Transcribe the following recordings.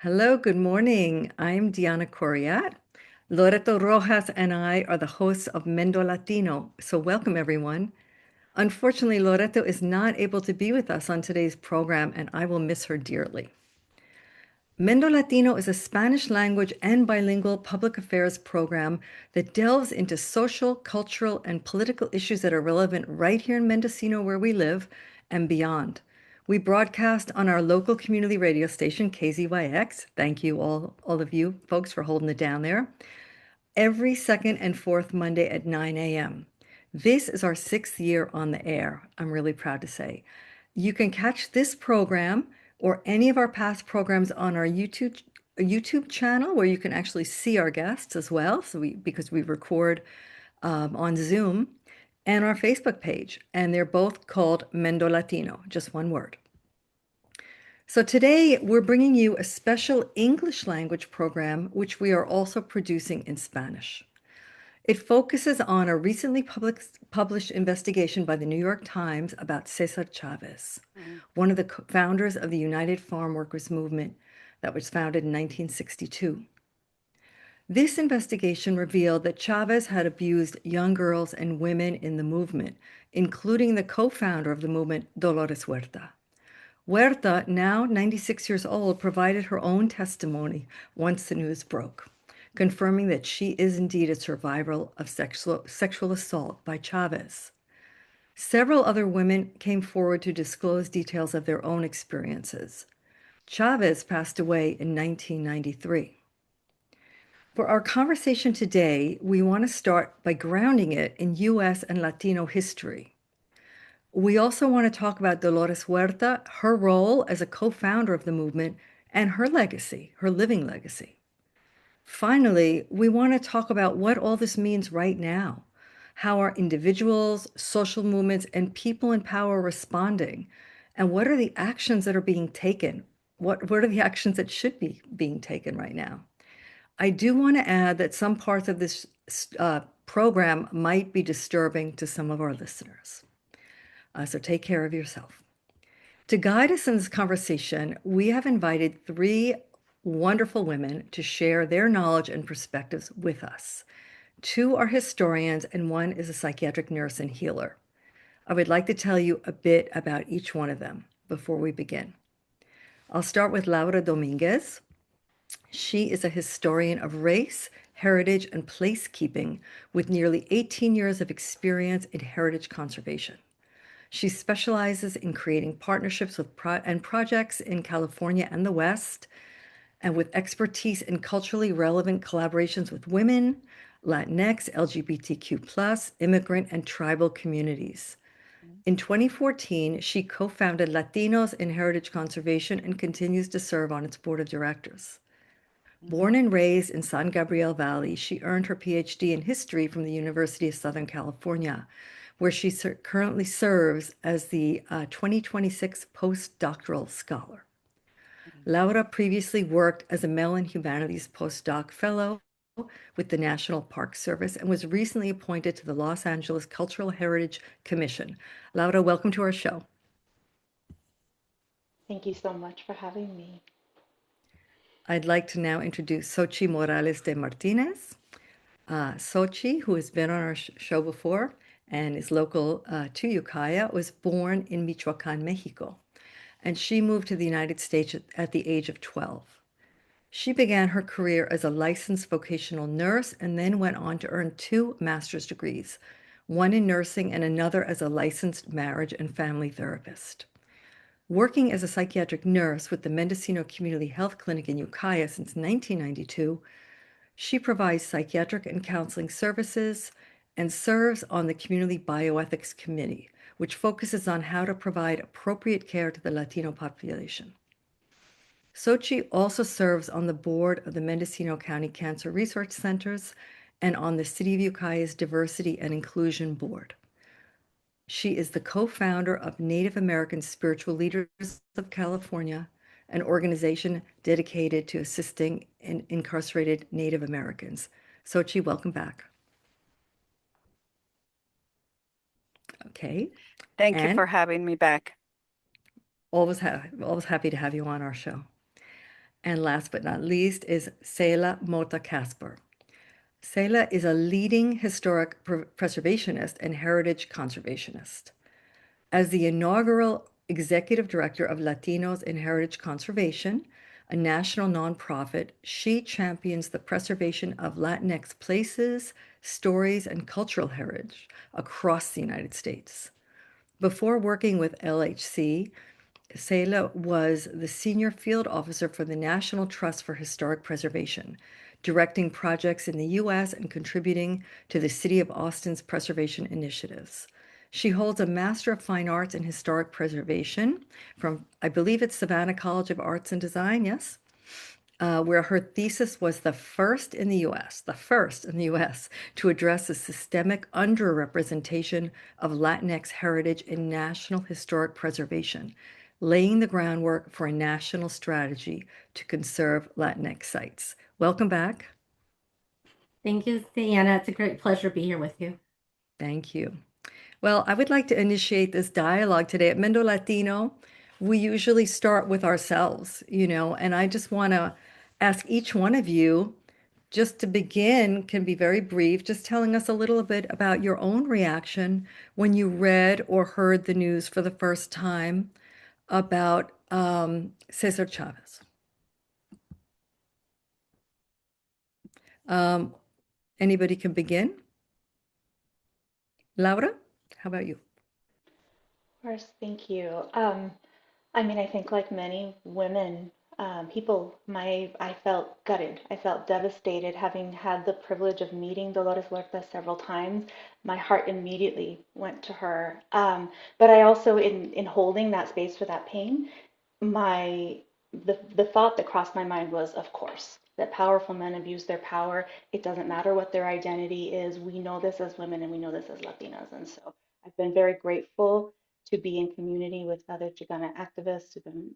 Hello, good morning. I'm Diana Coriat. Loreto Rojas and I are the hosts of MendoLatino, so welcome everyone. Unfortunately, Loreto is not able to be with us on today's program, and I will miss her dearly. MendoLatino is a Spanish language and bilingual public affairs program that delves into social, cultural, and political issues that are relevant right here in Mendocino, where we live, and beyond. We broadcast on our local community radio station, KZYX. Thank you, all of you folks, for holding it down there. Every second and fourth Monday at 9 a.m. This is our sixth year on the air, I'm really proud to say. You can catch this program or any of our past programs on our YouTube channel, where you can actually see our guests as well. Because we record on Zoom, and our Facebook page, and they're both called Mendo Latino, just one word. So today we're bringing you a special English language program, which we are also producing in Spanish. It focuses on a recently published investigation by the New York Times about Cesar Chavez, one of the founders of the United Farmworkers Movement that was founded in 1962. This investigation revealed that Chavez had abused young girls and women in the movement, including the co-founder of the movement, Dolores Huerta. Huerta, now 96 years old, provided her own testimony once the news broke, confirming that she is indeed a survivor of sexual assault by Chavez. Several other women came forward to disclose details of their own experiences. Chavez passed away in 1993. For our conversation today, we want to start by grounding it in U.S. and Latino history. We also want to talk about Dolores Huerta, her role as a co-founder of the movement, and her legacy, her living legacy. Finally, we want to talk about what all this means right now, how our individuals, social movements, and people in power are responding, and what are the actions that are being taken? What are the actions that should be being taken right now? I do want to add that some parts of this program might be disturbing to some of our listeners. So take care of yourself. To guide us in this conversation, we have invited three wonderful women to share their knowledge and perspectives with us. Two are historians, and one is a psychiatric nurse and healer. I would like to tell you a bit about each one of them before we begin. I'll start with Laura Dominguez. She is a historian of race, heritage, and placekeeping with nearly 18 years of experience in heritage conservation. She specializes in creating partnerships with projects in California and the West, and with expertise in culturally relevant collaborations with women, Latinx, LGBTQ+, immigrant, and tribal communities. In 2014, she co-founded Latinos in Heritage Conservation and continues to serve on its board of directors. Born and raised in San Gabriel Valley, she earned her PhD in history from the University of Southern California, where she currently serves as the 2026 postdoctoral scholar. Laura previously worked as a Mellon Humanities postdoc fellow with the National Park Service and was recently appointed to the Los Angeles Cultural Heritage Commission. Laura, welcome to our show. Thank you so much for having me. I'd like to now introduce Xochi Morales de Martinez. Xochi, who has been on our show before and is local to Ukiah, was born in Michoacan, Mexico, and she moved to the United States at the age of 12. She began her career as a licensed vocational nurse and then went on to earn 2 master's degrees, one in nursing and another as a licensed marriage and family therapist. Working as a psychiatric nurse with the Mendocino Community Health Clinic in Ukiah since 1992, she provides psychiatric and counseling services and serves on the Community Bioethics Committee, which focuses on how to provide appropriate care to the Latino population. Xochi also serves on the board of the Mendocino County Cancer Research Centers and on the City of Ukiah's Diversity and Inclusion Board. She is the co-founder of Native American Spiritual Leaders of California, an organization dedicated to assisting incarcerated Native Americans. Xochi, welcome back. Okay. Thank you for having me back. Always happy to have you on our show. And last but not least is Sehila Mota Casper. Sehila is a leading historic preservationist and heritage conservationist. As the inaugural executive director of Latinos in Heritage Conservation, a national nonprofit, she champions the preservation of Latinx places, stories, and cultural heritage across the United States. Before working with LHC, Sehila was the senior field officer for the National Trust for Historic Preservation, directing projects in the U.S. and contributing to the City of Austin's preservation initiatives. She holds a Master of Fine Arts in Historic Preservation from, I believe it's Savannah College of Arts and Design, yes? Where her thesis was the first in the US to address the systemic underrepresentation of Latinx heritage in national historic preservation, laying the groundwork for a national strategy to conserve Latinx sites. Welcome back. Thank you, Diana. It's a great pleasure to be here with you. Thank you. Well, I would like to initiate this dialogue today. At Mendo Latino, we usually start with ourselves, and I just want to ask each one of you, just to begin, can be very brief, just telling us a little bit about your own reaction when you read or heard the news for the first time about Cesar Chavez. Um, Anybody can begin? Laura, how about you? Of course, thank you. I think like many women, I felt gutted. I felt devastated having had the privilege of meeting Dolores Huerta several times. My heart immediately went to her. But I also, in holding that space for that pain, my the thought that crossed my mind was, of course, that powerful men abuse their power. It doesn't matter what their identity is. We know this as women and we know this as Latinas. And so I've been very grateful to be in community with other Chicana activists, who've been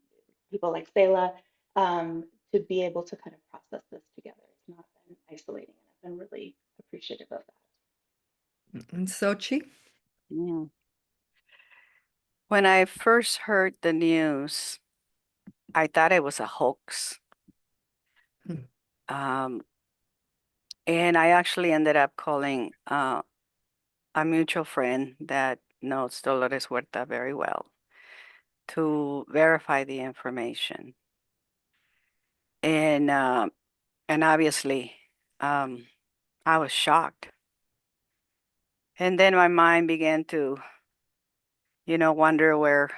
people like Sehila, to be able to kind of process this together. It's not been isolating, and I've been really appreciative of And Sochi? Yeah. When I first heard the news, I thought it was a hoax. Hmm. Um, and I actually ended up calling a mutual friend that knows Dolores Huerta very well to verify the information. And obviously, um, I was shocked. And then my mind began to, wonder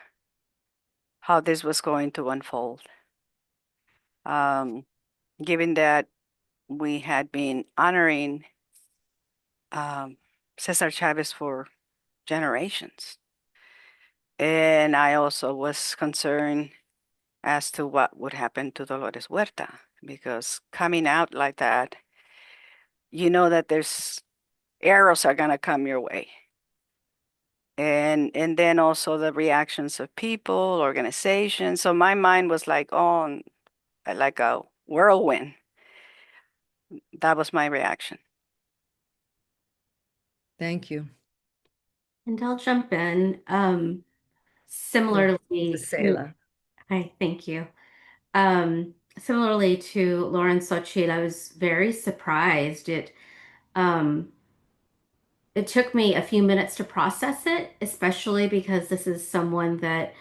how this was going to unfold. Um, Given that we had been honoring Cesar Chavez for generations. And I also was concerned as to what would happen to Dolores Huerta, because coming out like that, you know that there's arrows are gonna come your way. And then also the reactions of people, organizations. So my mind was like on like a whirlwind. That was my reaction. Thank you. And I'll jump in. To Similarly, Sehila. hi, thank you. Similarly to Lauren Sochil, I was very surprised. Um, it took me a few minutes to process it, especially because this is someone that,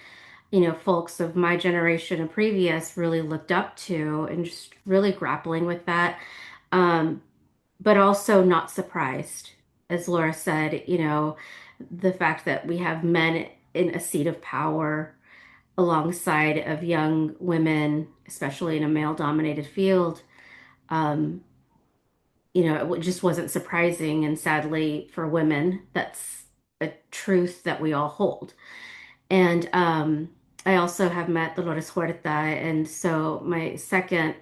folks of my generation and previous really looked up to and just really grappling with that. Um, but also not surprised, as Laura said, the fact that we have men in a seat of power alongside of young women, especially in a male-dominated field. Um, it just wasn't surprising, and sadly for women, that's a truth that we all hold. And I also have met Dolores Huerta, and so my second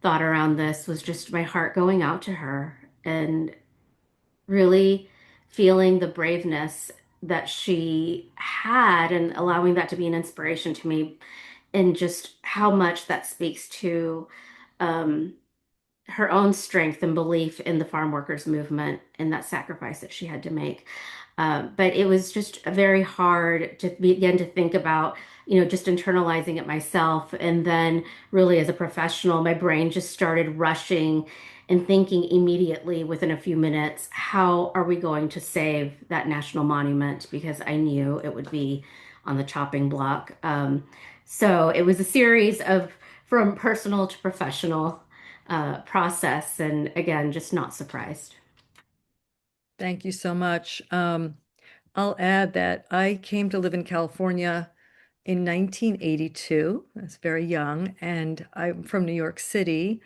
thought around this was just my heart going out to her and really feeling the braveness that she had and allowing that to be an inspiration to me, and just how much that speaks to um, her own strength and belief in the farm workers movement and that sacrifice that she had to make. But it was just very hard to begin to think about just internalizing it myself. And then, really, as a professional, my brain just started rushing and thinking immediately within a few minutes, how are we going to save that national monument? Because I knew it would be on the chopping block. So it was a series of from personal to professional process. And again, just not surprised. Thank you so much. I'll add that I came to live in California in 1982. I was very young, and I'm from New York City,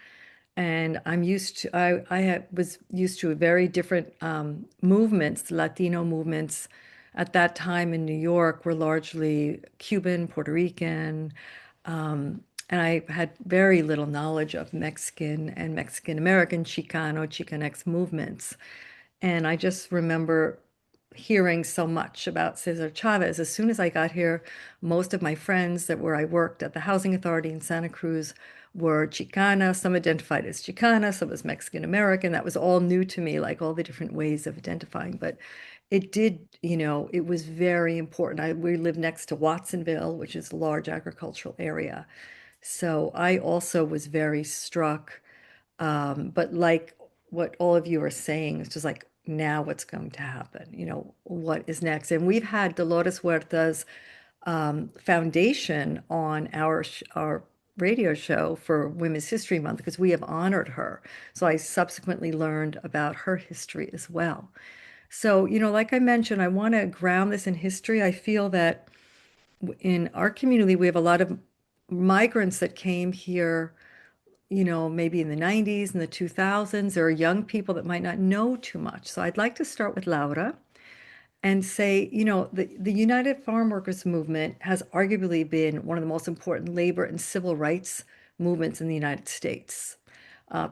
and was used to very different movements. Latino movements at that time in New York were largely Cuban, Puerto Rican, and I had very little knowledge of Mexican and Mexican American Chicano, Chicanx movements. And I just remember hearing so much about Cesar Chavez. As soon as I got here, most of my friends that where I worked at the housing authority in Santa Cruz were Chicana. Some identified as Chicana, some as Mexican American. That was all new to me, like all the different ways of identifying. But it did, it was very important. We lived next to Watsonville, which is a large agricultural area. So I also was very struck, but like what all of you are saying, it's just like, now what's going to happen? What is next? And we've had Dolores Huerta's foundation on our radio show for Women's History Month because we have honored her. So I subsequently learned about her history as well. So, like I mentioned, I want to ground this in history. I feel that in our community, we have a lot of migrants that came here, maybe in the 90s and the 2000s. There are young people that might not know too much. So I'd like to start with Laura and say, the United Farm Workers Movement has arguably been one of the most important labor and civil rights movements in the United States,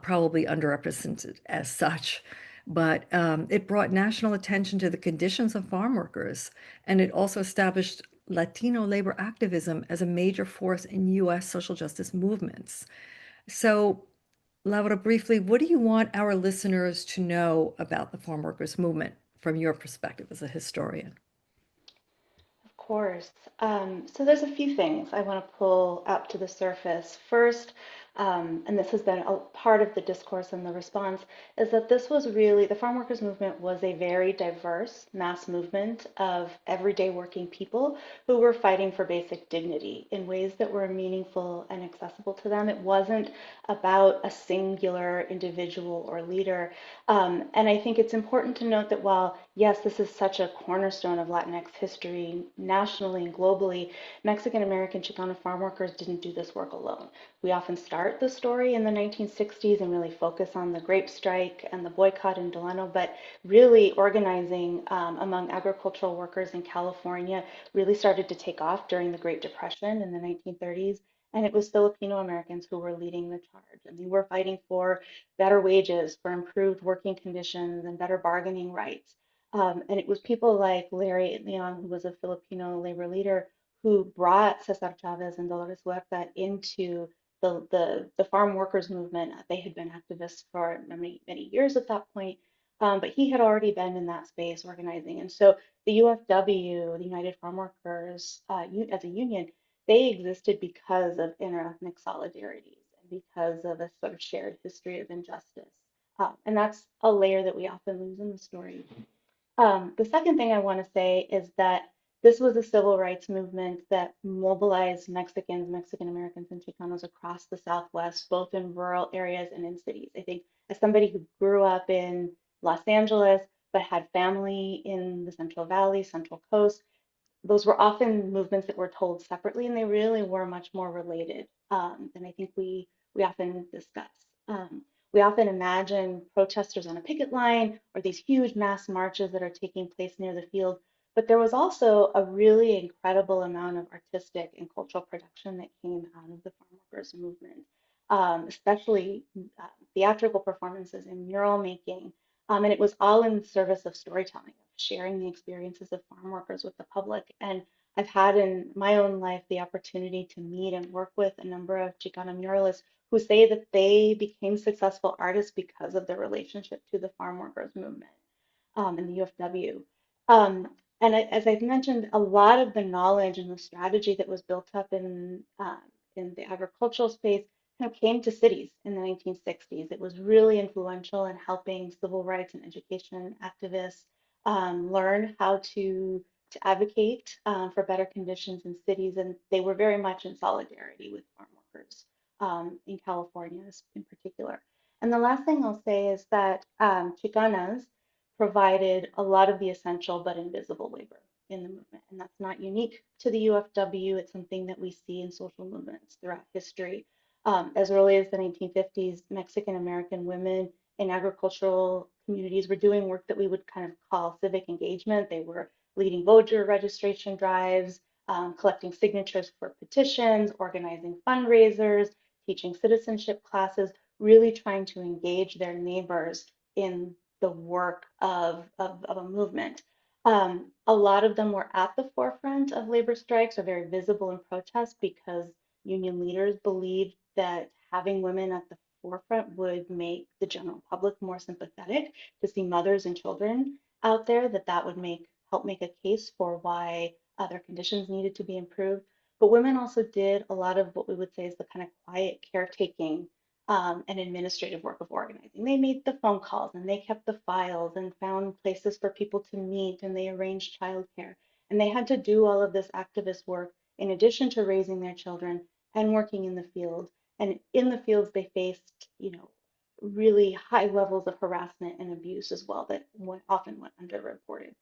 probably underrepresented as such. But it brought national attention to the conditions of farm workers, and it also established Latino labor activism as a major force in U.S. social justice movements. So, Laura, briefly, what do you want our listeners to know about the farm workers movement from your perspective as a historian? Of course. So there's a few things I want to pull up to the surface. First, and this has been a part of the discourse and the response, is that this was really, the farm workers movement was a very diverse mass movement of everyday working people who were fighting for basic dignity in ways that were meaningful and accessible to them. It wasn't about a singular individual or leader. And I think it's important to note that while, yes, this is such a cornerstone of Latinx history nationally and globally, Mexican American Chicano farm workers didn't do this work alone. We often start the story in the 1960s and really focus on the grape strike and the boycott in Delano, but really organizing among agricultural workers in California really started to take off during the Great Depression in the 1930s. And it was Filipino Americans who were leading the charge. And they were fighting for better wages, for improved working conditions, and better bargaining rights. And it was people like Larry Leon, who was a Filipino labor leader, who brought Cesar Chavez and Dolores Huerta into the farm workers movement. They had been activists for many, many years at that point, but he had already been in that space organizing. And so the UFW, the United Farm Workers, as a union, they existed because of interethnic solidarities and because of a sort of shared history of injustice. And that's a layer that we often lose in the story. The second thing I want to say is that this was a civil rights movement that mobilized Mexicans, Mexican Americans, and Chicanos across the Southwest, both in rural areas and in cities. I think as somebody who grew up in Los Angeles, but had family in the Central Valley, Central Coast, those were often movements that were told separately, and they really were much more related than I think we often discuss. We often imagine protesters on a picket line or these huge mass marches that are taking place near the field, but there was also a really incredible amount of artistic and cultural production that came out of the farm workers movement, especially theatrical performances and mural making. And it was all in service of storytelling, of sharing the experiences of farm workers with the public. And I've had in my own life the opportunity to meet and work with a number of Chicana muralists who say that they became successful artists because of their relationship to the farm workers movement in the UFW. Um, And as I've mentioned, a lot of the knowledge and the strategy that was built up in the agricultural space kind of came to cities in the 1960s. It was really influential in helping civil rights and education activists learn how to advocate for better conditions in cities, and they were very much in solidarity with farm workers in California in particular. And the last thing I'll say is that Chicanas provided a lot of the essential but invisible labor in the movement. And that's not unique to the UFW. It's something that we see in social movements throughout history. As early as the 1950s, Mexican American women in agricultural communities were doing work that we would kind of call civic engagement. They were leading voter registration drives, collecting signatures for petitions, organizing fundraisers, teaching citizenship classes, really trying to engage their neighbors in the work of a movement. A lot of them were at the forefront of labor strikes or very visible in protest because union leaders believed that having women at the forefront would make the general public more sympathetic to see mothers and children out there, that would help make a case for why their conditions needed to be improved. But women also did a lot of what we would say is the kind of quiet caretaking and administrative work of organizing. They made the phone calls and they kept the files and found places for people to meet and they arranged childcare. And they had to do all of this activist work in addition to raising their children and working in the field. And in the fields, they faced, really high levels of harassment and abuse as well that often went underreported.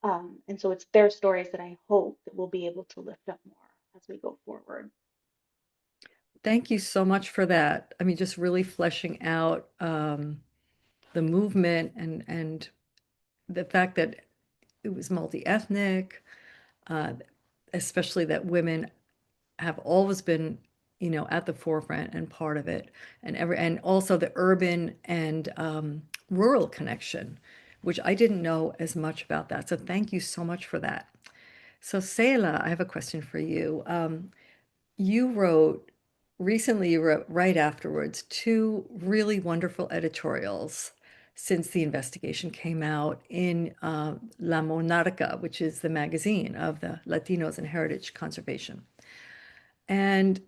And so it's their stories that I hope that we'll be able to lift up more as we go forward. Thank you so much for that. I mean, just really fleshing out the movement and the fact that it was multi-ethnic, uh, especially that women have always been, at the forefront and part of it, and also the urban and rural connection, which I didn't know as much about that. So thank you so much for that. So Sehila, I have a question for you. You wrote recently, you wrote right afterwards two really wonderful editorials since the investigation came out in La Monarca, which is the magazine of the Latinos and Heritage Conservation. And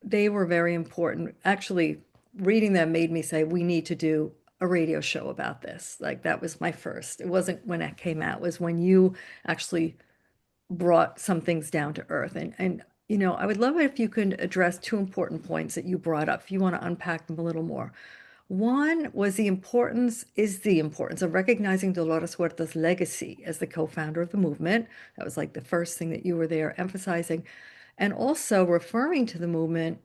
they were very important. Actually, reading them made me say, we need to do a radio show about this. Like that was my first. It wasn't when it came out, it was when you actually brought some things down to earth. And I would love it if you could address two important points that you brought up, if you want to unpack them a little more. One was the importance of recognizing Dolores Huerta's legacy as the co-founder of the movement. That was like the first thing that you were there emphasizing. And also referring to the movement,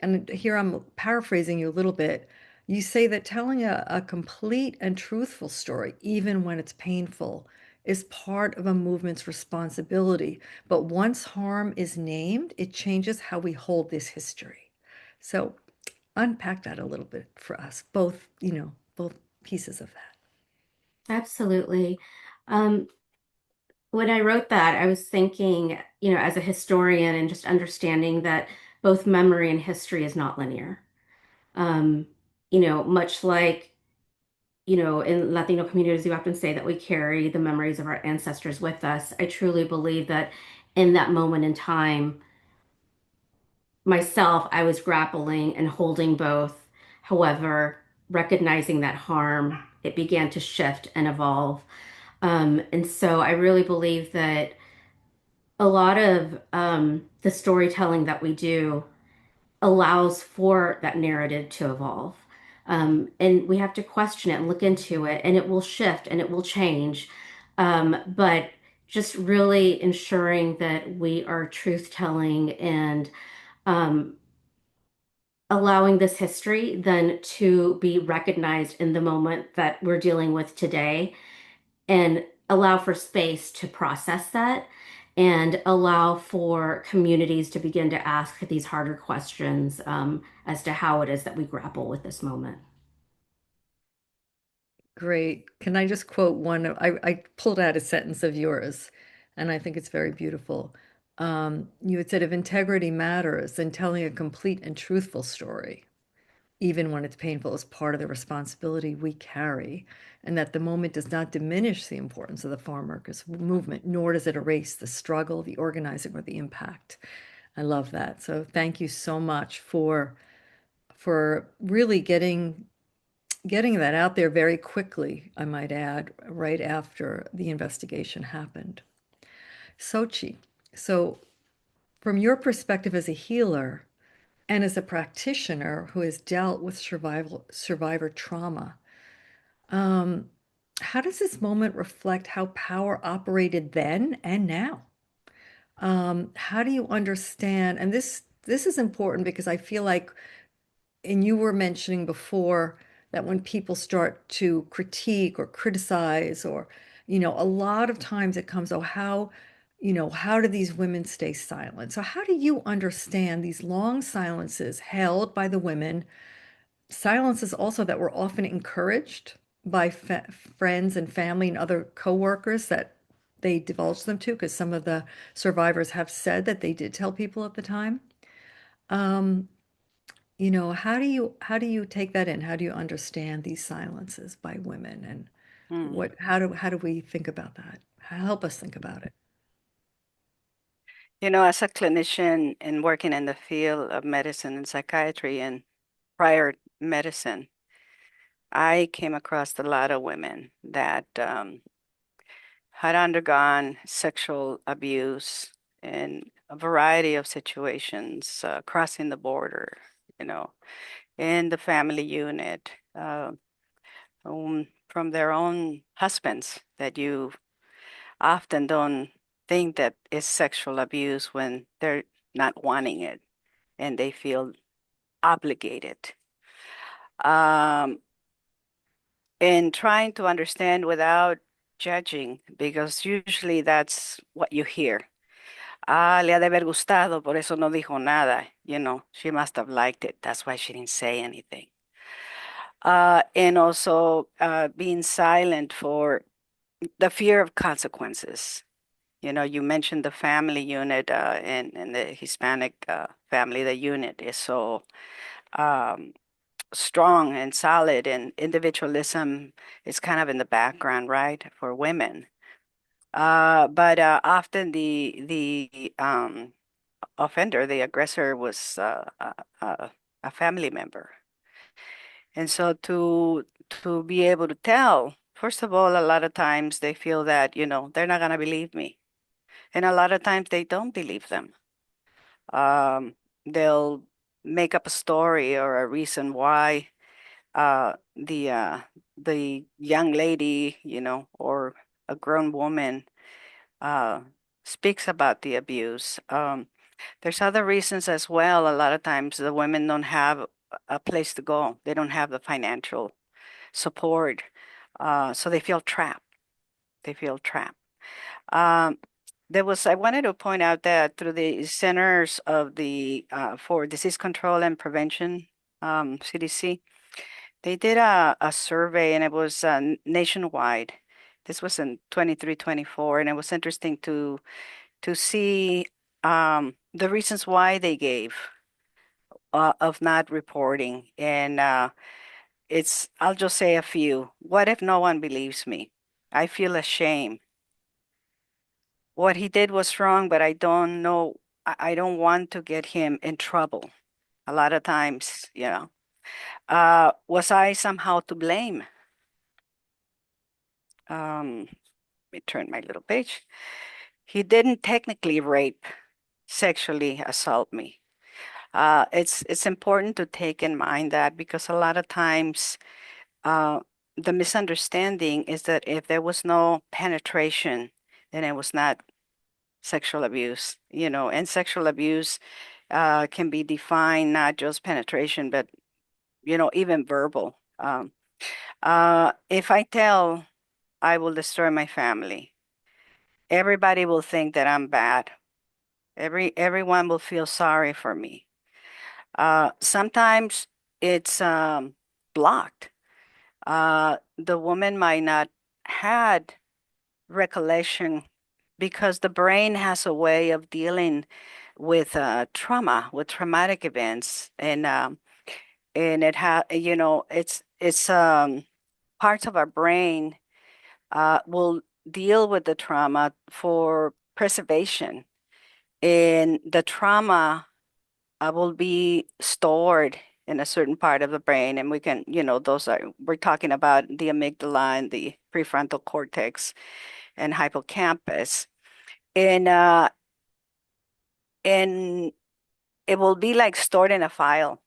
and here I'm paraphrasing you a little bit. You say that telling a complete and truthful story, even when it's painful, is part of a movement's responsibility. But once harm is named, it changes how we hold this history. So unpack that a little bit for us, both pieces of that. Absolutely. Um, when I wrote that, I was thinking, as a historian and just understanding that both memory and history is not linear. Um, much like, in Latino communities, you often say that we carry the memories of our ancestors with us. I truly believe that in that moment in time, myself, I was grappling and holding both. However, recognizing that harm, it began to shift and evolve. And so I really believe that a lot of the storytelling that we do allows for that narrative to evolve. And we have to question it and look into it, and it will shift and it will change. But just really ensuring that we are truth telling and um, allowing this history then to be recognized in the moment that we're dealing with today and allow for space to process that and allow for communities to begin to ask these harder questions as to how it is that we grapple with this moment. Great. Can I just quote one? I pulled out a sentence of yours, and I think it's very beautiful. You had said, if integrity matters, then telling a complete and truthful story, even when it's painful, is part of the responsibility we carry, and that the moment does not diminish the importance of the farm workers movement, nor does it erase the struggle, the organizing, or the impact. I love that. So thank you so much for really getting that out there very quickly, I might add, right after the investigation happened. Sochi, so from your perspective as a healer and as a practitioner who has dealt with survivor trauma, um, how does this moment reflect how power operated then and now? How do you understand? And this is important because I feel like, and you were mentioning before that when people start to critique or criticize, or, a lot of times it comes, oh, how do these women stay silent? So how do you understand these long silences held by the women, silences also that were often encouraged by friends and family and other coworkers that they divulged them to, because some of the survivors have said that they did tell people at the time. Um, how do you take that in? How do you understand these silences by women, and Mm. how do we think about that? Help us think about it. As a clinician and working in the field of medicine and psychiatry and prior medicine, I came across a lot of women that had undergone sexual abuse in a variety of situations, crossing the border, you know, in the family unit, from their own husbands that you often don't think that is sexual abuse when they're not wanting it and they feel obligated. Um, and trying to understand without judging, because usually that's what you hear. Ah, le ha de haber gustado, por eso no dijo nada. She must have liked it. That's why she didn't say anything. And also being silent for the fear of consequences. You mentioned the family unit in the Hispanic family. The unit is so um, strong and solid, and individualism is kind of in the background, right, for women. But often the offender, the aggressor, was a family member. And so to be able to tell, first of all, a lot of times they feel that, they're not gonna believe me. And a lot of times they don't believe them. They'll make up a story or a reason why the young lady, or a grown woman uh, speaks about the abuse. There's other reasons as well. A lot of times the women don't have a place to go. They don't have the financial support. So they feel trapped. They feel trapped. Um, I wanted to point out that through the Centers of the for Disease Control and Prevention, CDC, they did a survey, and it was nationwide. This was in 23, 24, and it was interesting to see the reasons why they gave of not reporting. And I'll just say a few. What if no one believes me? I feel ashamed. What he did was wrong, but I don't know. I don't want to get him in trouble. A lot of times, was I somehow to blame? Let me turn my little page. He didn't technically rape, sexually assault me. It's important to take in mind that, because a lot of times uh, the misunderstanding is that if there was no penetration, then it was not sexual abuse, and sexual abuse can be defined not just penetration, but, even verbal. If I tell I will destroy my family, everybody will think that I'm bad. Everyone will feel sorry for me. Sometimes it's blocked. The woman might not had recollection, because the brain has a way of dealing with trauma, with traumatic events, and and it's parts of our brain will deal with the trauma for preservation, and the trauma will be stored in a certain part of the brain, and we can, we're talking about the amygdala and the prefrontal cortex and hippocampus, and and it will be like stored in a file.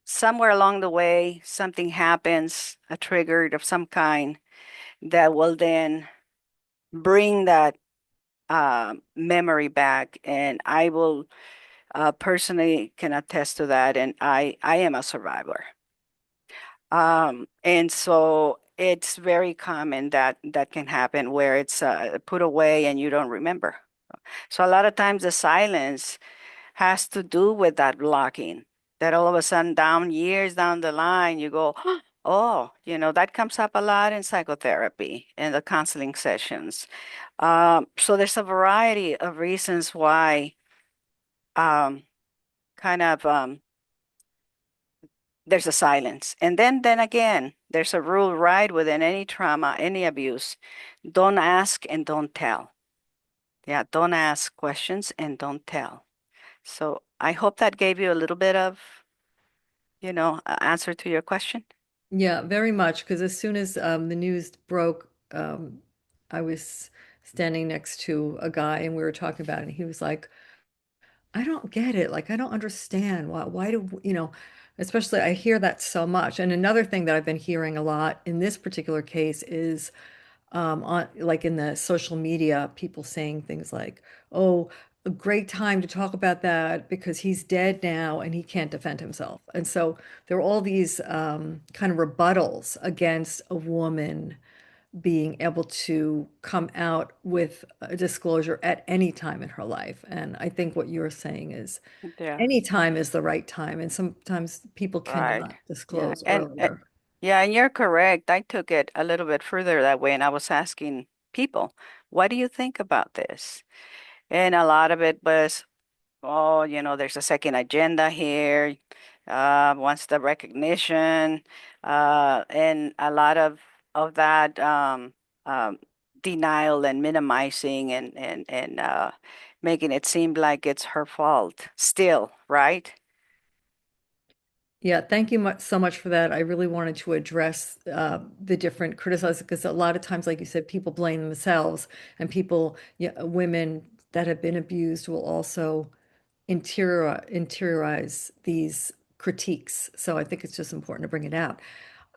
Somewhere along the way, something happens, a trigger of some kind that will then bring that memory back. And I will personally can attest to that. And I am a survivor. And so it's very common that that can happen where it's put away and you don't remember. So a lot of times the silence has to do with that blocking, that all of a sudden down years down the line, you go, oh, that comes up a lot in psychotherapy and the counseling sessions. So there's a variety of reasons why um, kind of there's a silence. And then again, there's a rule right within any trauma, any abuse. Don't ask and don't tell. Yeah, don't ask questions and don't tell. So I hope that gave you a little bit of, answer to your question. Yeah, very much. Because as soon as the news broke, I was standing next to a guy and we were talking about it. And he was like, I don't get it. Like, I don't understand why do, especially I hear that so much. And another thing that I've been hearing a lot in this particular case is on like in the social media, people saying things like, "Oh, a great time to talk about that because he's dead now and he can't defend himself." And so there are all these kind of rebuttals against a woman being able to come out with a disclosure at any time in her life. And I think what you're saying is Yeah, any time is the right time, and sometimes people right. cannot Yeah. disclose And earlier. yeah, and you're correct. I took it a little bit further that way, and I was asking people, what do you think about this? And a lot of it was, oh, there's a second agenda here, wants the recognition, and a lot of that um, denial and minimizing and making it seem like it's her fault still, right? Yeah, thank you so much for that. I really wanted to address the different criticisms because a lot of times, like you said, people blame themselves, and people, yeah, women that have been abused will also interiorize these critiques. So I think it's just important to bring it out.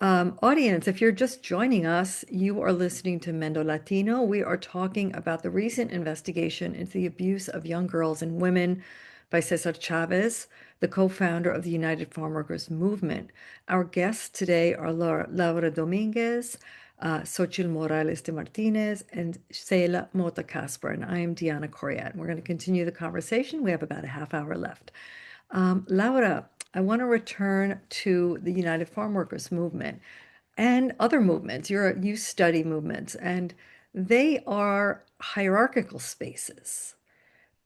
Audience, if you're just joining us, you are listening to Mendo Latino. We are talking about the recent investigation into the abuse of young girls and women by Cesar Chavez, the co-founder of the United Farmworkers Movement. Our guests today are Laura Dominguez, Xochitl Morales de Martinez, and Sehila Mota Casper, and I am Diana Coriat. And we're going to continue the conversation. We have about a half hour left. Laura, I want to return to the United Farm Workers Movement and other movements. You study movements, and they are hierarchical spaces.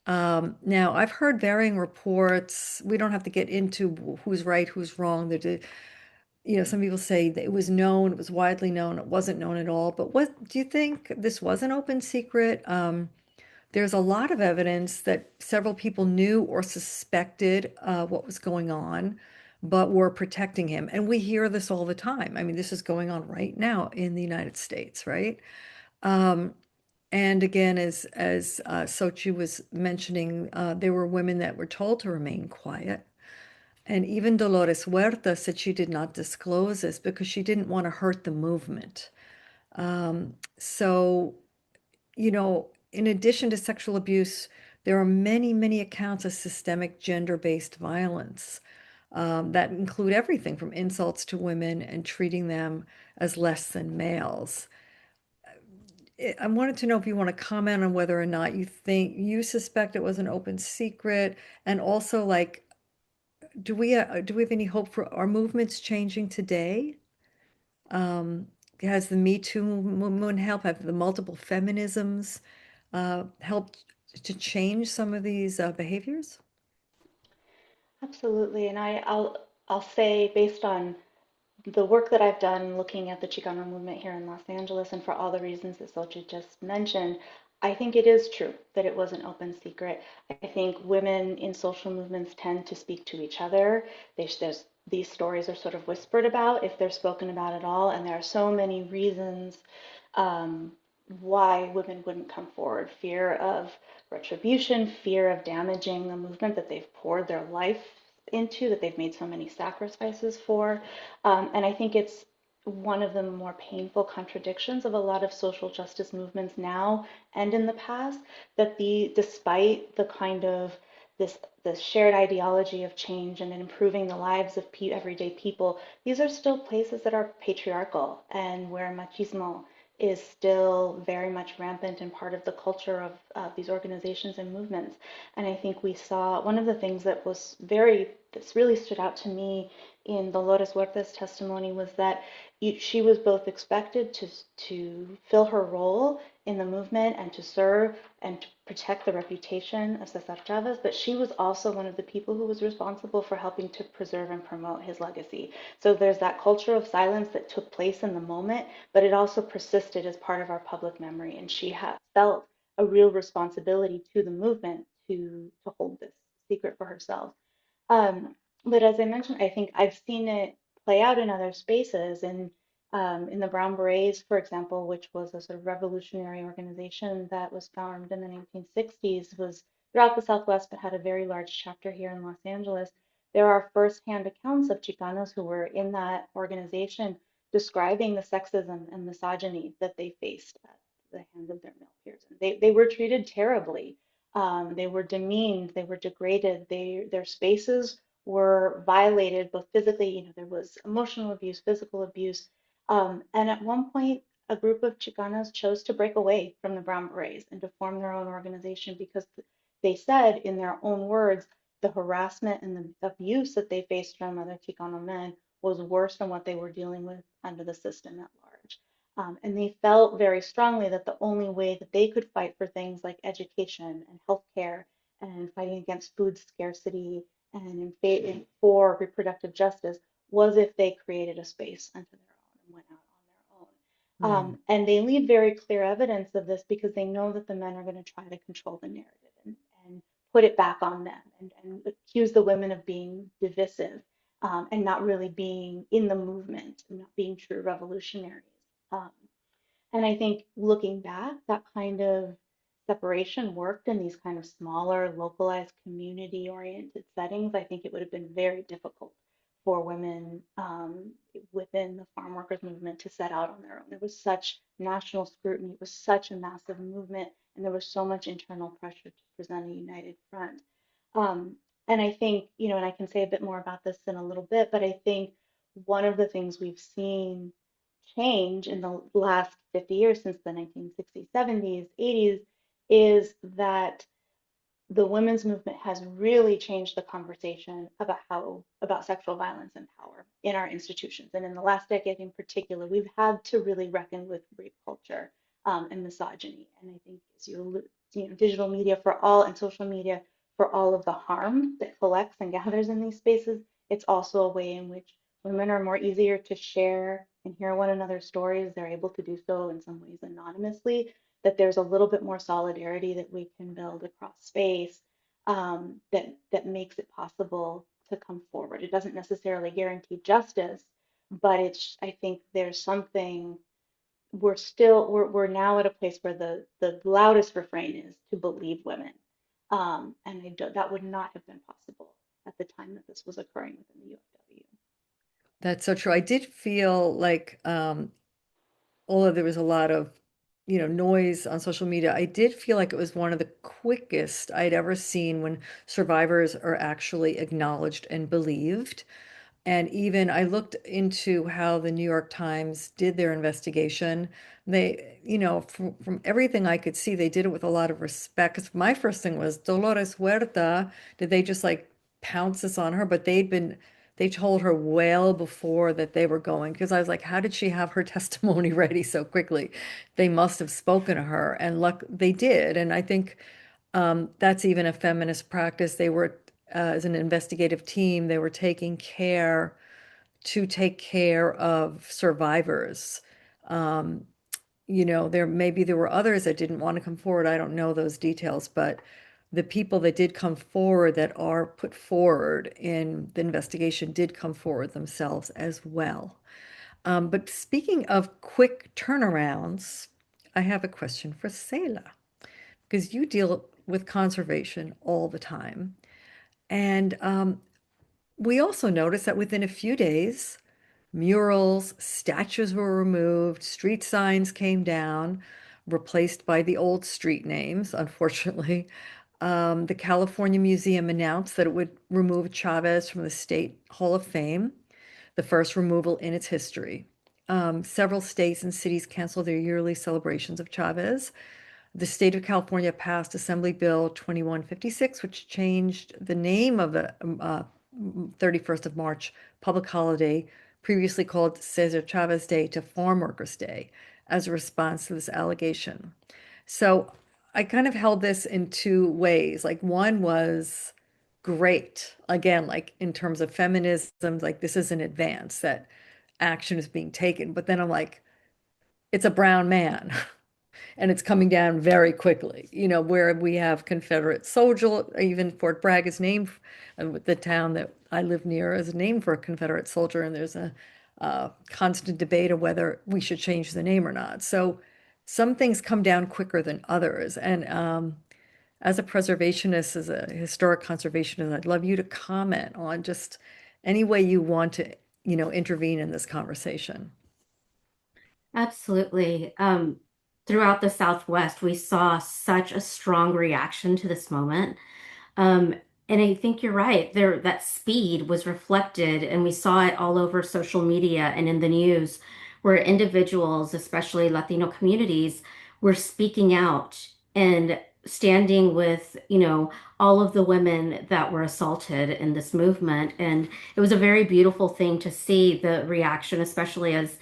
Now, I've heard varying reports. We don't have to get into who's right, who's wrong. Some people say that it was known, it was widely known, it wasn't known at all. But what do you think? This was an open secret? There's a lot of evidence that several people knew or suspected what was going on, but were protecting him. And we hear this all the time. I mean, this is going on right now in the United States, right? Um, and again, as Sochi was mentioning, there were women that were told to remain quiet. And even Dolores Huerta said she did not disclose this because she didn't want to hurt the movement. So in addition to sexual abuse, there are many, many accounts of systemic gender-based violence that include everything from insults to women and treating them as less than males. I wanted to know if you want to comment on whether or not you suspect it was an open secret, and also like, do we have any hope for our movements changing today? Um, has the Me Too movement helped? Have the multiple feminisms helped to change some of these behaviors? Absolutely. And I'll say based on the work that I've done looking at the Chicano movement here in Los Angeles, and for all the reasons that Sochi just mentioned, I think it is true that it was an open secret. I think women in social movements tend to speak to each other. These stories are sort of whispered about if they're spoken about at all, and there are so many reasons um, why women wouldn't come forward. Fear of retribution, fear of damaging the movement that they've poured their life into, that they've made so many sacrifices for. And I think it's one of the more painful contradictions of a lot of social justice movements now and in the past, that despite the kind of this shared ideology of change and improving the lives of everyday people, these are still places that are patriarchal and where machismo is still very much rampant and part of the culture of these organizations and movements. And I think we saw one of the things that's really stood out to me in Dolores Huerta's testimony was that she was both expected to fill her role in the movement and to serve and to protect the reputation of Cesar Chavez, but she was also one of the people who was responsible for helping to preserve and promote his legacy. So there's that culture of silence that took place in the moment, but it also persisted as part of our public memory, and she felt a real responsibility to the movement to hold this secret for herself. Um, but as I mentioned, I think I've seen it play out in other spaces. And in the Brown Berets, for example, which was a sort of revolutionary organization that was formed in the 1960s, was throughout the Southwest, but had a very large chapter here in Los Angeles. There are firsthand accounts of Chicanos who were in that organization describing the sexism and misogyny that they faced at the hands of their male peers. And they were treated terribly. They were demeaned, they were degraded, their spaces were violated both physically, there was emotional abuse, physical abuse. And at one point, a group of Chicanas chose to break away from the Brown Berets and to form their own organization because they said, in their own words, the harassment and the abuse that they faced from other Chicano men was worse than what they were dealing with under the system at large. And they felt very strongly that the only way that they could fight for things like education and healthcare and fighting against food scarcity and for reproductive justice was if they created a space unto their own and went out on their own. Mm. And they leave very clear evidence of this because they know that the men are going to try to control the narrative and put it back on them and accuse the women of being divisive and not really being in the movement, and not being true revolutionaries. Um, and I think looking back, that kind of separation worked in these kind of smaller, localized, community-oriented settings. I think it would have been very difficult for women within the farm workers movement to set out on their own. There was such national scrutiny, it was such a massive movement, and there was so much internal pressure to present a united front. Um, and I think, and I can say a bit more about this in a little bit, but I think one of the things we've seen change in the last 50 years since the 1960s, 70s, 80s is that the women's movement has really changed the conversation about sexual violence and power in our institutions. And in the last decade in particular, we've had to really reckon with rape culture and misogyny. And I think as digital media for all and social media for all of the harm that collects and gathers in these spaces, it's also a way in which women are more easier to share and hear one another's stories. They're able to do so in some ways anonymously, that there's a little bit more solidarity that we can build across space that makes it possible to come forward. It doesn't necessarily guarantee justice, but I think there's something we're now at a place where the loudest refrain is to believe women, and that would not have been possible at the time that this was occurring within the UFW. That's so true. I did feel like, although there was a lot of, noise on social media, I did feel like it was one of the quickest I'd ever seen when survivors are actually acknowledged and believed. And even I looked into how the New York Times did their investigation. They, from everything I could see, they did it with a lot of respect. Because my first thing was Dolores Huerta. Did they just like pounce this on her? But they told her well before that they were going. Because I was like, how did she have her testimony ready so quickly? They must have spoken to her, and luck they did. And I think that's even a feminist practice. They were as an investigative team, they were taking care to take care of survivors. Um, there were others that didn't want to come forward. I don't know those details, but the people that did come forward that are put forward in the investigation did come forward themselves as well. But speaking of quick turnarounds, I have a question for Sehila, because you deal with conservation all the time. And we also noticed that within a few days, murals, statues were removed, street signs came down, replaced by the old street names, unfortunately. The California Museum announced that it would remove Chavez from the State Hall of Fame, the first removal in its history. Several states and cities canceled their yearly celebrations of Chavez. The state of California passed Assembly Bill 2156, which changed the name of the 31st of March public holiday, previously called Cesar Chavez Day, to Farmworkers Day as a response to this allegation. So I kind of held this in two ways. Like, one was great, again, like in terms of feminism, like this is an advance that action is being taken. But then I'm like, it's a brown man. And it's coming down very quickly. Where we have Confederate soldier, even Fort Bragg is named, the town that I live near is named for a Confederate soldier, and there's a constant debate of whether we should change the name or not. So some things come down quicker than others. And as a preservationist, as a historic conservationist, I'd love you to comment on just any way you want to, intervene in this conversation. Absolutely. Throughout the Southwest, we saw such a strong reaction to this moment. Um, and I think you're right. There, that speed was reflected, and we saw it all over social media and in the news, where individuals, especially Latino communities, were speaking out and standing with, all of the women that were assaulted in this movement. And it was a very beautiful thing to see the reaction, especially as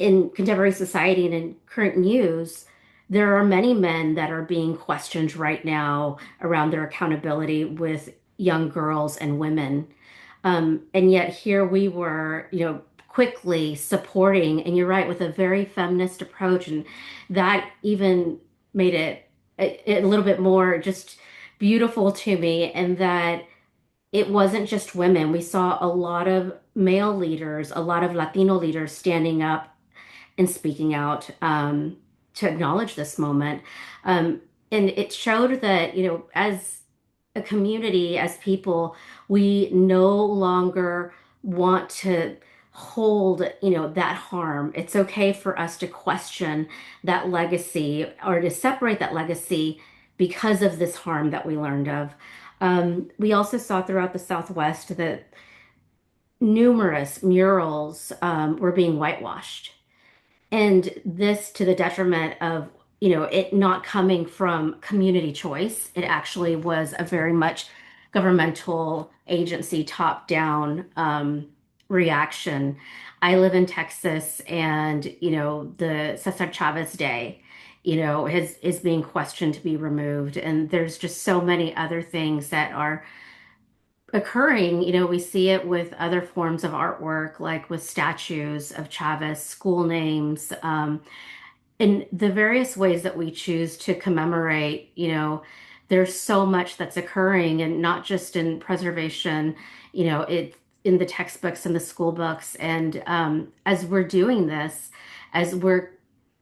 in contemporary society and in current news, there are many men that are being questioned right now around their accountability with young girls and women. And yet here we were, quickly supporting, and you're right, with a very feminist approach. And that even made it a little bit more just beautiful to me, and that it wasn't just women. We saw a lot of male leaders, a lot of Latino leaders standing up and speaking out to acknowledge this moment. Um, and it showed that, as a community, as people, we no longer want to hold, that harm. It's okay for us to question that legacy or to separate that legacy because of this harm that we learned of. We also saw throughout the Southwest that numerous murals were being whitewashed, and this to the detriment of, it not coming from community choice. It actually was a very much governmental agency top-down reaction. I live in Texas, and, the Cesar Chavez Day, is being questioned to be removed. And there's just so many other things that are occurring. We see it with other forms of artwork, like with statues of Chavez, school names, in the various ways that we choose to commemorate. There's so much that's occurring, and not just in preservation, it in the textbooks and the school books. And as we're doing this, as we're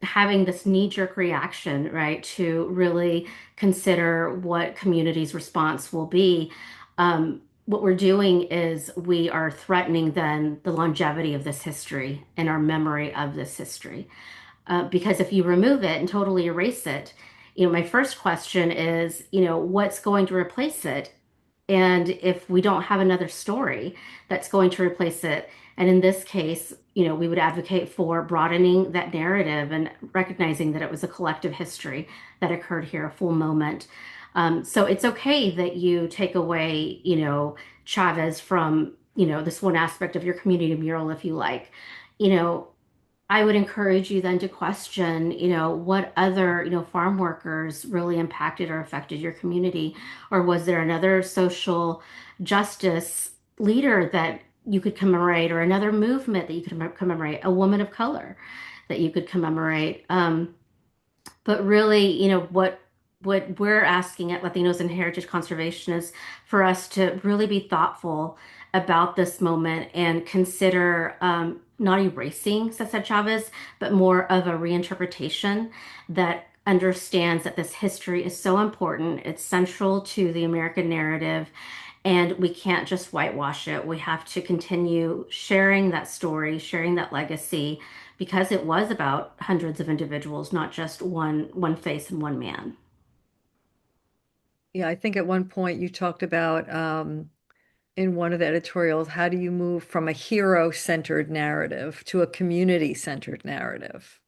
having this knee-jerk reaction, right, to really consider what community's response will be, what we're doing is we are threatening then the longevity of this history and our memory of this history. Because if you remove it and totally erase it, my first question is, what's going to replace it? And if we don't have another story that's going to replace it, and in this case, we would advocate for broadening that narrative and recognizing that it was a collective history that occurred here, a full moment. So it's okay that you take away, Chavez from, this one aspect of your community mural, if you like. You know, I would encourage you then to question, what other, farm workers really impacted or affected your community? Or was there another social justice leader that you could commemorate, or another movement that you could commemorate, a woman of color that you could commemorate? But really, what we're asking at Latinos in Heritage Conservation is for us to really be thoughtful about this moment and consider not erasing Cesar Chavez, but more of a reinterpretation that understands that this history is so important. It's central to the American narrative, and we can't just whitewash it. We have to continue sharing that story, sharing that legacy, because it was about hundreds of individuals, not just one face and one man. Yeah, I think at one point you talked about in one of the editorials, how do you move from a hero-centered narrative to a community-centered narrative?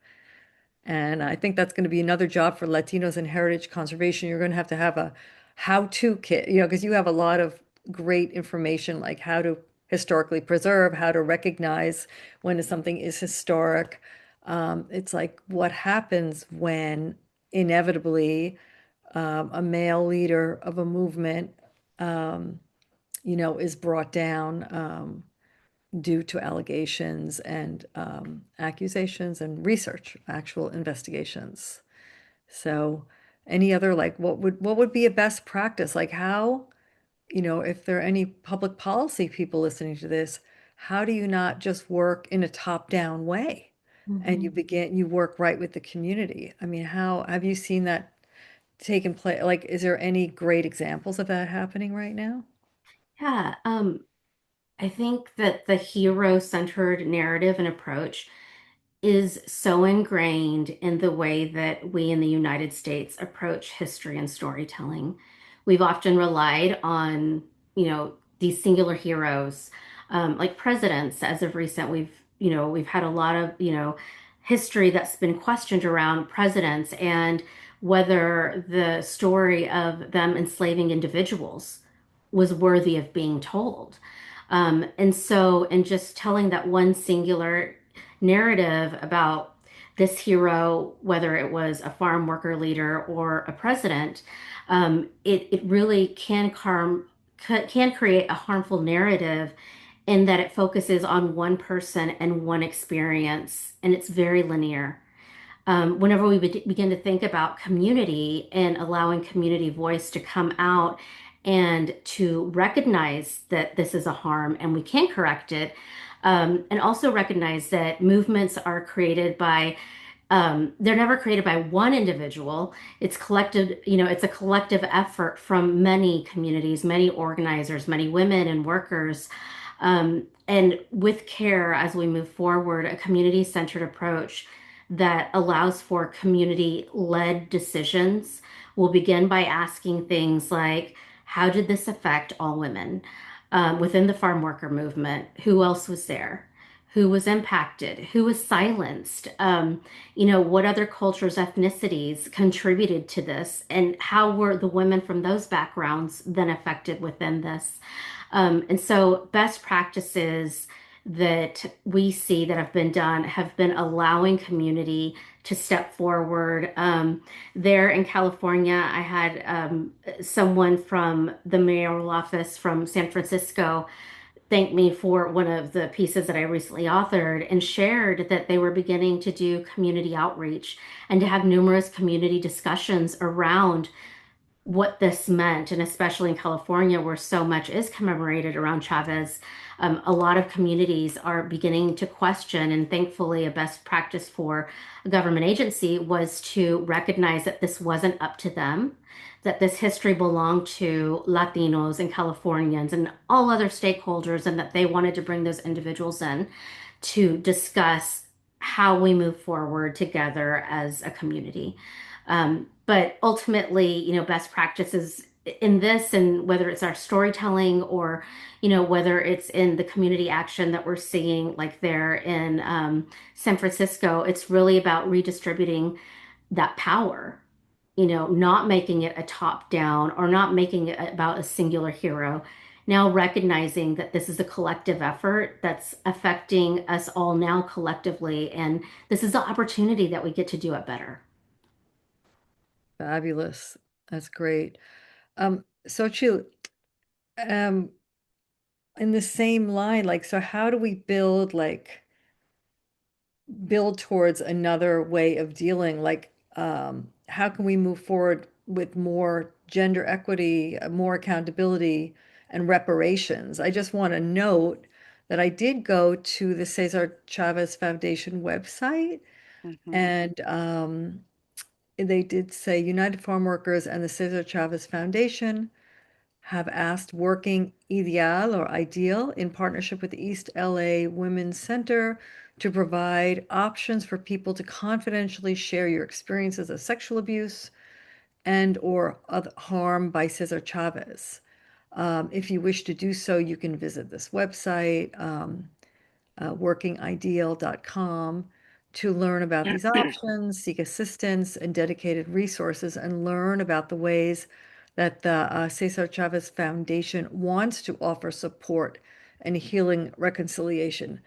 And I think that's going to be another job for Latinos in heritage conservation. You're going to have a how-to kit, because you have a lot of great information, like how to historically preserve, how to recognize when something is historic. It's like what happens when inevitably a male leader of a movement, is brought down due to allegations and accusations and research, actual investigations. So, any other like what would be a best practice? Like how, if there are any public policy people listening to this, how do you not just work in a top-down way and Mhm. you work right with the community? I mean, how have you seen that taken place? Like, is there any great examples of that happening right now? Yeah, I think that the hero-centered narrative and approach is so ingrained in the way that we in the United States approach history and storytelling. We've often relied on, these singular heroes, like presidents. As of recent, we've had a lot of, history that's been questioned around presidents and whether the story of them enslaving individuals was worthy of being told. And so, in just telling that one singular narrative about this hero, whether it was a farm worker leader or a president, it really can create a harmful narrative in that it focuses on one person and one experience, and it's very linear. Whenever we begin to think about community and allowing community voice to come out and to recognize that this is a harm and we can correct it, and also recognize that movements are created by they're never created by one individual. It's collective, it's a collective effort from many communities, many organizers, many women and workers. And with care, as we move forward, a community-centered approach that allows for community-led decisions will begin by asking things like, how did this affect all women within the farm worker movement? Who else was there? Who was impacted? Who was silenced? What other cultures, ethnicities contributed to this? And how were the women from those backgrounds then affected within this? And so, best practices that we see that have been done have been allowing community to step forward. There in California, I had someone from the mayoral office from San Francisco thank me for one of the pieces that I recently authored and shared that they were beginning to do community outreach and to have numerous community discussions around what this meant, and especially in California, where so much is commemorated around Chavez, a lot of communities are beginning to question. And thankfully, a best practice for a government agency was to recognize that this wasn't up to them, that this history belonged to Latinos and Californians and all other stakeholders, and that they wanted to bring those individuals in to discuss how we move forward together as a community. But ultimately, best practices in this, and whether it's our storytelling or, whether it's in the community action that we're seeing, like there in San Francisco, it's really about redistributing that power, not making it a top down or not making it about a singular hero. now recognizing that this is a collective effort that's affecting us all now collectively, and this is the opportunity that we get to do it better. Fabulous. That's great. Xochitl, um, in the same line, like, so how do we build towards another way of dealing? Like, how can we move forward with more gender equity, more accountability, and reparations? I just want to note that I did go to the Cesar Chavez Foundation website, Mhm. and they did say United Farm Workers and the Cesar Chavez Foundation have asked Working Ideal or Ideal in partnership with the East LA Women's Center to provide options for people to confidentially share your experiences of sexual abuse and or other harm by Cesar Chavez. If you wish to do so, you can visit this website, workingideal.com, to learn about these options, seek assistance and dedicated resources, and learn about the ways that the Cesar Chavez Foundation wants to offer support and healing reconciliation.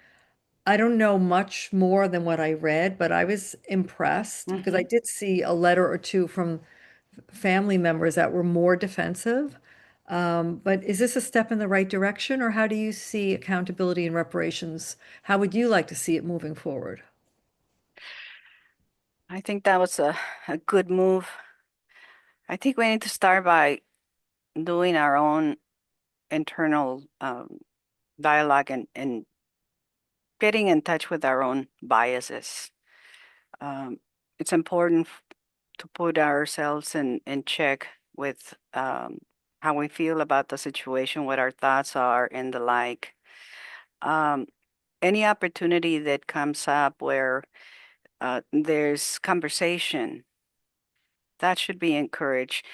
I don't know much more than what I read, but I was impressed because I Mhm. did see a letter or two from family members that were more defensive. But is this a step in the right direction, or how do you see accountability and reparations? How would you like to see it moving forward? I think that was a good move. I think we need to start by doing our own internal dialogue and getting in touch with our own biases. Um, it's important to put ourselves in check with how we feel about the situation, what our thoughts are, and the like. Um, any opportunity that comes up where there's conversation, that should be encouraged.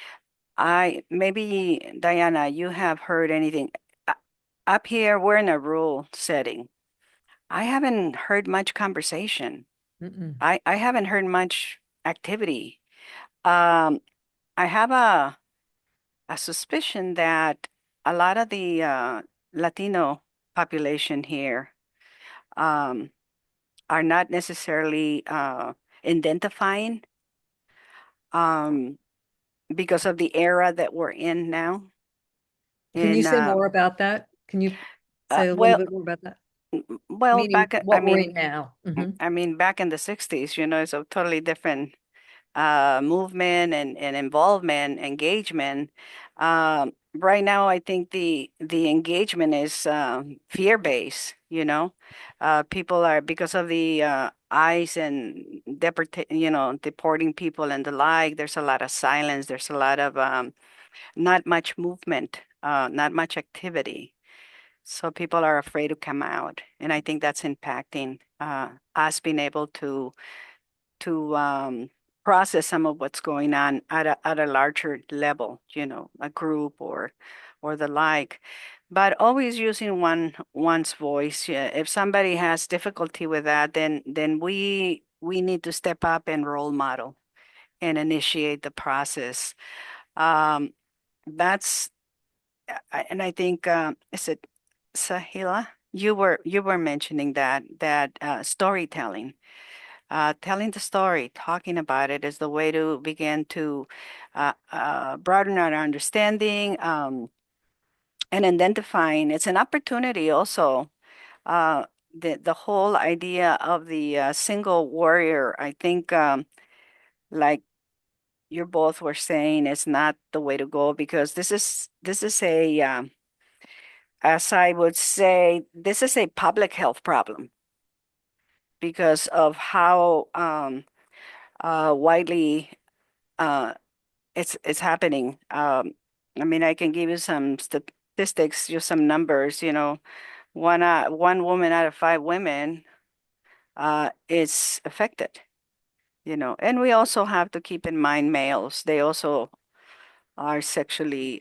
I maybe Diana, you have heard anything. Uh, Up here, we're in a rural setting. I haven't heard much conversation. Mm-mm. I haven't heard much activity. Um, I have a suspicion that a lot of the Latino population here um, are not necessarily identifying um, because of the era that we're in now. Can you And say more about that? Can you say a little well, bit more about that? well, Meaning what we're in now. I mean, back in the 60s, it's a totally different movement and involvement, engagement. Right now, I think the engagement is fear-based. People are because of the ICE and deporting people and the like. There's a lot of silence. There's a lot of not much movement, not much activity. So people are afraid to come out, and I think that's impacting us being able to process some of what's going on at a larger level, a group or the like. But always using one's voice. Yeah, if somebody has difficulty with that, then we need to step up and role model and initiate the process. Um, that's and I think is it Sehila? You were mentioning that storytelling. Telling the story, talking about it is the way to begin to broaden our understanding and identifying. It's an opportunity also. Uh, the whole idea of the single warrior, I think, like you both were saying, is not the way to go because this is a as I would say, this is a public health problem because of how widely uh, it's happening. I mean, I can give you some statistics, just some numbers. One woman out of five women is affected. And we also have to keep in mind males. They also are sexually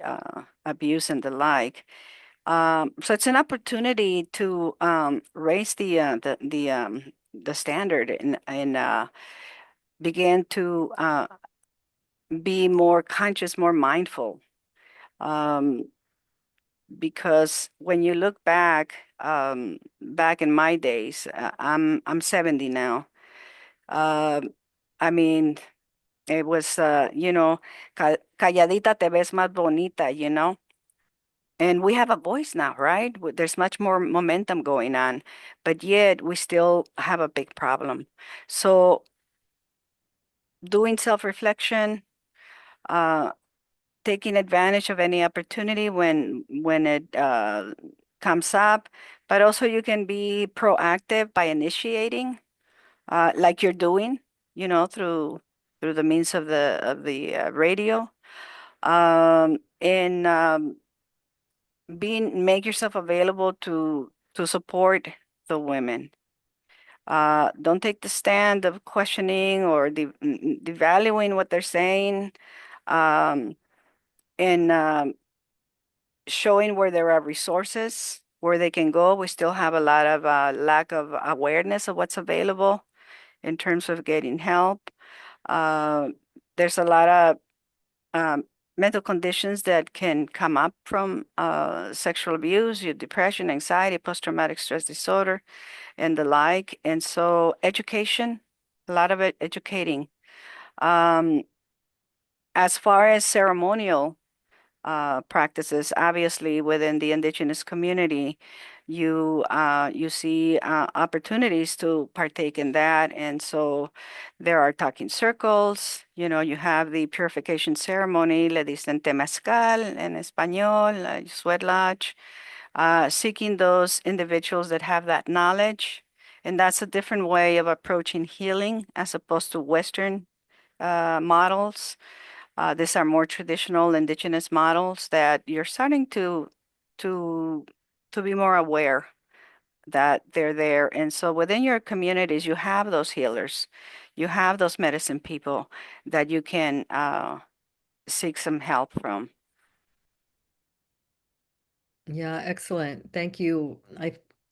abused and the like. So it's an opportunity to raise the standard and begin to be more conscious, more mindful. Um, because when you look back, back in my days, I'm 70 now. Um, I mean, it was, calladita te ves más bonita, And we have a voice now, right? There's much more momentum going on, but yet we still have a big problem. So doing self-reflection, uh, taking advantage of any opportunity when it comes up, but also you can be proactive by initiating, like you're doing, through the means of the radio, and make yourself available to support the women. Don't take the stand of questioning or devaluing what they're saying, um, and showing where there are resources where they can go. We still have a lot of lack of awareness of what's available in terms of getting help. Uh, there's a lot of um, mental conditions that can come up from sexual abuse, your depression, anxiety, post-traumatic stress disorder, and the like. And so education, a lot of it educating. Um, as far as ceremonial practices, obviously within the indigenous community, you see opportunities to partake in that, and so there are talking circles. You have the purification ceremony, le dicen temazcal en español, sweat lodge, seeking those individuals that have that knowledge, and that's a different way of approaching healing as opposed to Western models. These are more traditional indigenous models that you're starting to to be more aware that they're there. And so within your communities, you have those healers, you have those medicine people that you can seek some help from. Yeah, excellent. Thank you.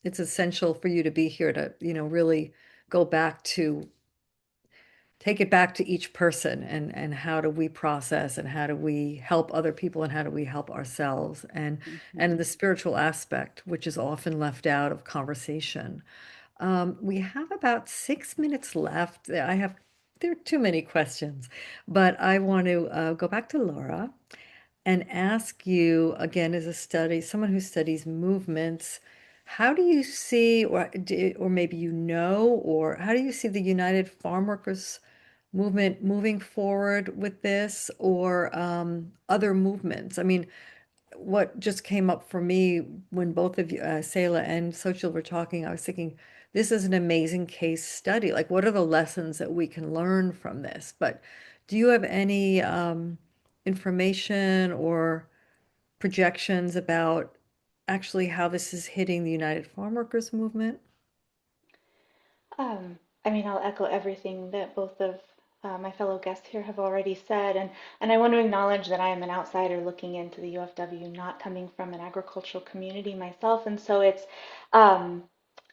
It's essential for you to be here to, really go back to take it back to each person and how do we process and how do we help other people and how do we help ourselves and Mhm. the spiritual aspect, which is often left out of conversation. We have about 6 minutes left. There are too many questions, but I want to go back to Laura and ask you again, as someone who studies movements, how do you see, or maybe or how do you see the United Farm Workers Movement moving forward with this, or other movements? I mean, what just came up for me when both of you, Sehila and Xochitl, were talking, I was thinking, this is an amazing case study. Like, what are the lessons that we can learn from this? But do you have any information or projections about actually how this is hitting the United Farm Workers Movement? I mean, I'll echo everything that both of my fellow guests here have already said, and I want to acknowledge that I am an outsider looking into the UFW, not coming from an agricultural community myself, and so um,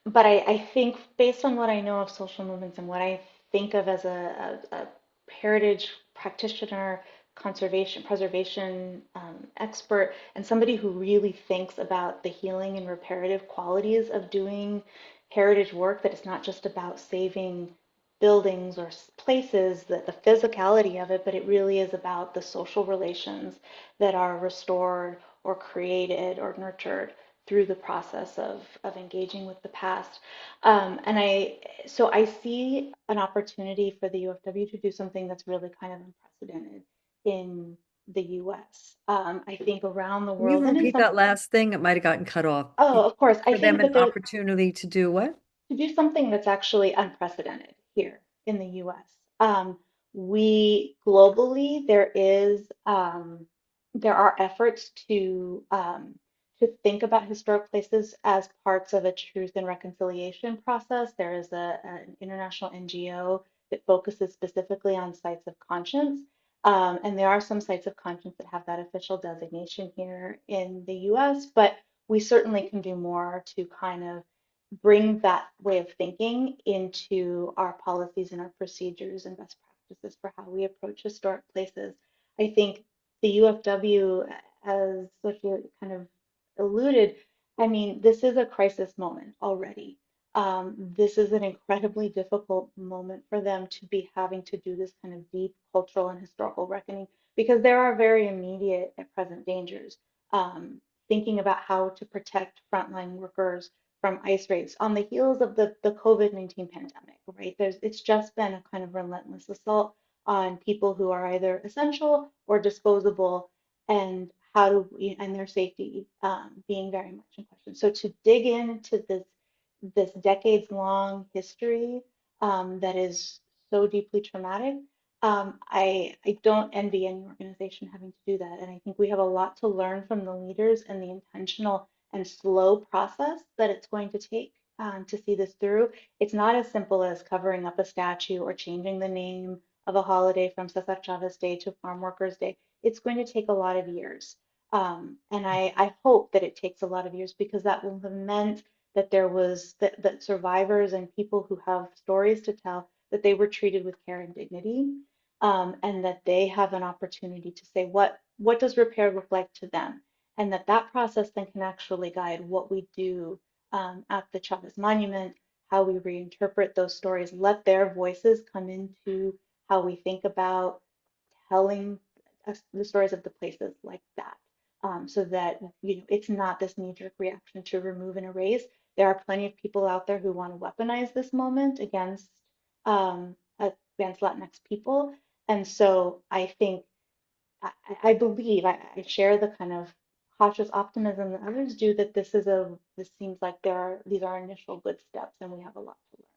but I think based on what I know of social movements and what I think of as a heritage practitioner, conservation, preservation expert, and somebody who really thinks about the healing and reparative qualities of doing heritage work, that it's not just about saving buildings or places, that the physicality of it, but it really is about the social relations that are restored or created or nurtured through the process of engaging with the past. So I see an opportunity for the UFW to do something that's really kind of unprecedented in the US. I think around the Can you world and in repeat some, that last thing? It might have gotten cut off. oh, of course, I For them, think an that there, opportunity to do what? to do something that's actually unprecedented here in the US. We globally, there are efforts to think about historic places as parts of a truth and reconciliation process. There is an international NGO that focuses specifically on sites of conscience. And there are some sites of conscience that have that official designation here in the US, but we certainly can do more to kind of bring that way of thinking into our policies and our procedures and best practices for how we approach historic places. I think the UFW, as what you kind of alluded, I mean, this is a crisis moment already. This is an incredibly difficult moment for them to be having to do this kind of deep cultural and historical reckoning because there are very immediate and present dangers. Um, Thinking about how to protect frontline workers from ICE raids on the heels of the COVID-19 pandemic, right? It's just been a kind of relentless assault on people who are either essential or disposable, and how to and their safety being very much in question. So to dig into this decades long history that is so deeply traumatic, I don't envy any organization having to do that. And I think we have a lot to learn from the leaders and the intentional and slow process that it's going to take to see this through. It's not as simple as covering up a statue or changing the name of a holiday from Cesar Chavez Day to Farm Workers Day. It's going to take a lot of years. And I hope that it takes a lot of years because that will have meant that that survivors and people who have stories to tell, that they were treated with care and dignity, and that they have an opportunity to say what does repair look like to them, and that process then can actually guide what we do at the Chavez Monument, how we reinterpret those stories, let their voices come into how we think about telling the stories of the places like that, so that it's not this knee-jerk reaction to remove and erase. There are plenty of people out there who want to weaponize this moment um, against Latinx people, and so I think I believe I share the kind of cautious optimism that others do that this seems like these are initial good steps and we have a lot to learn.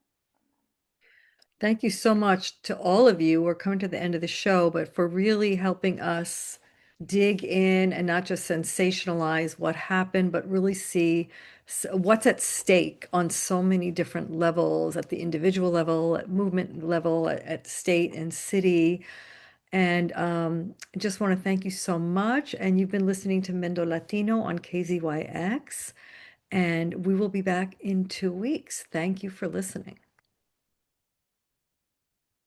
Thank you so much to all of you. We're coming to the end of the show, but for really helping us dig in and not just sensationalize what happened, but really see what's at stake on so many different levels, at the individual level, at movement level, at state and city. And I just want to thank you so much. And you've been listening to Mendo Latino on KZYX, and we will be back in 2 weeks. Thank you for listening.